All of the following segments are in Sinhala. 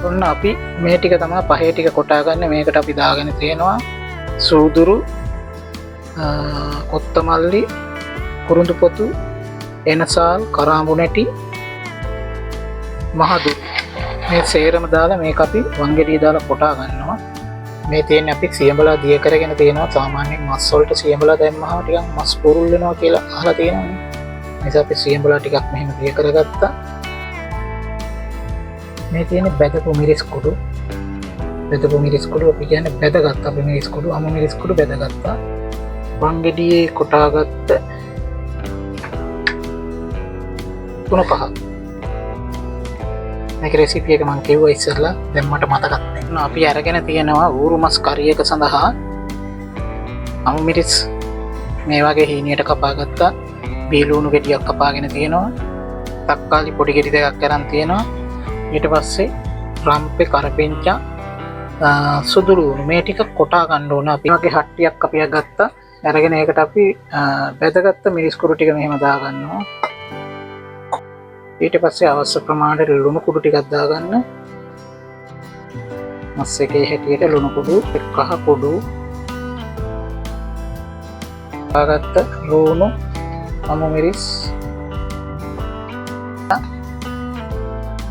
ඔන්න අපි මේ ටික තමයි පහේ ටික කොටා ගන්න. මේකට අපි දාගෙන තියෙනවා සූදුරු, කොත්තමල්ලි, කුරුඳු පොතු, එනසාල්, කරාඹු නැටි, මහදුරු. මේ සේරම දාලා මේක අපි වංගෙඩිය දාලා කොටා ගන්නවා. මේ තියෙන්නේ අපි සියඹලා දිය කරගෙන තියෙනවා. සාමාන්‍යයෙන් මස් වලට සියඹලා දැම්මහම ටිකක් මස් පුරුල් වෙනවා කියලා අහලා තියෙනවානේ. ඒ නිසා අපි සියඹලා ටිකක් මෙහෙම දිය කරගත්තා. මේ තියෙන්නේ බෙදපු මිරිස් කුඩු. බෙදපු මිරිස් කුඩු අපි කියන්නේ බෙදගත්ත අපි මිරිස් කුඩු, අමු මිරිස් කුඩු බෙදගත්තා. වංගෙඩියේ කොටාගත්ත 3-5. මේක රෙසිපි එක මම කිව්වා ඉස්සෙල්ලා, දැන් මට මතකත් නැහැ. අපි අරගෙන තියෙනවා ඌරු මස් කරි එක සඳහා අමු මිරිස් මේ වගේ හීනියට කපා ගත්තා. බීලුණු ගෙඩියක් කපාගෙන තියෙනවා. තක්කාලි පොඩි ගෙඩි දෙකක් අරන් තියෙනවා. ඊට පස්සේ රම්පේ, කරපිංචා, සුදුලුණු මේ ටික කොටා ගන්න ඕන. අපි වගේ හට්ටියක් කපියක් ගත්තා. අරගෙන ඒකට අපි බෙදගත්ත මිරිස් කුඩු ටික මෙහෙම දා ගන්නවා. ඊට පස්සේ අවශ්‍ය ප්‍රමාණයට ලුණු කුඩු ටිකක් දා ගන්න. මස් එකේ හැටියට ලුණු කුඩු, කහ කුඩු, දාගත්ත ලුණු, අමු මිරිස්,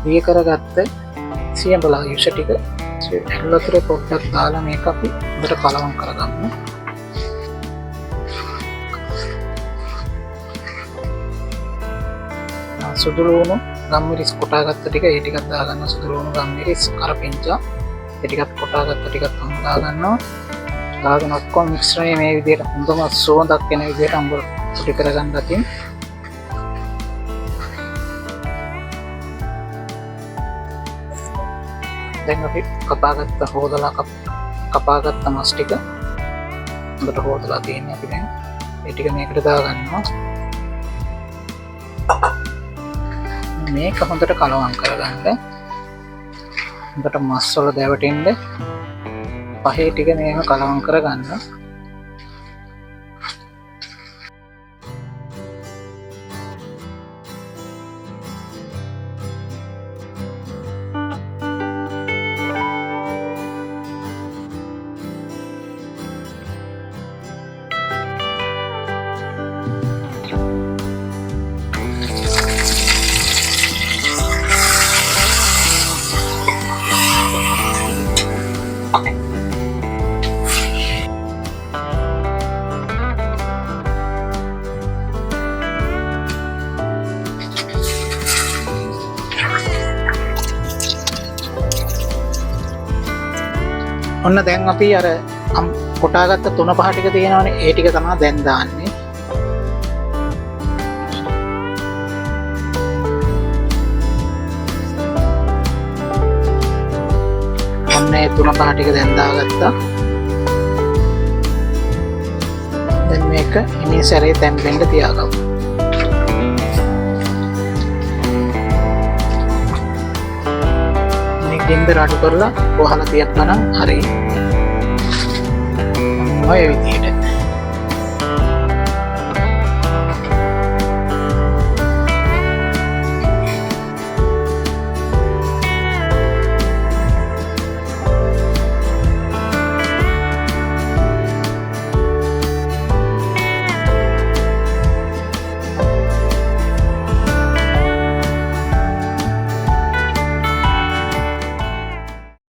දිය කරගත්ත සියඹලා යුෂ ටික ඇල්ලතර පොඩ්ඩක් දාලා මේක අපි හොඳට කලවම් කරගමු. සුදුලුණු, ගම්මිරිස් කොටාගත්ත ටික ඒ ටිකක් දාගන්න. සුදුලුණු, ගම්මිරිස්, කරපිංචා ඒ ටිකත් කොටාගත්ත ටිකත් තමයි දාගන්නවා. දාගෙන ඔක්කොම මිශ්‍රණය මේ විදිහට හොඳම සුවඳක් එන විදිහට අඹ පොඩි කරගන්න ගතින්. දැන් අපි කපාගත්ත හොදලා කපාගත්ත මස් ටික හොඳට හොදලා තියෙනවා. අපි දැන් ඒ ටික මේකට දාගන්නවා. මේක හොඳට කලවම් කරගන්න. හොඳට මස් වල දැවටෙන්න පහේ ටික මේක කලවම් කරගන්න. ඔන්න දැන් අපි අර කොටාගත්ත 3-5 ටික තියෙනවනේ, ඒ ටික තමයි දැන් දාන්නේ. ඔන්න ඒ 3-5 ටික දැන් දාගත්තා. දැන් මේක ඉනිය සැරේ තැම්බෙන්න තියාගමු. ගින්දර අඩු කරලා වහලා තියන්න නම් හරි. ඔය විදිහට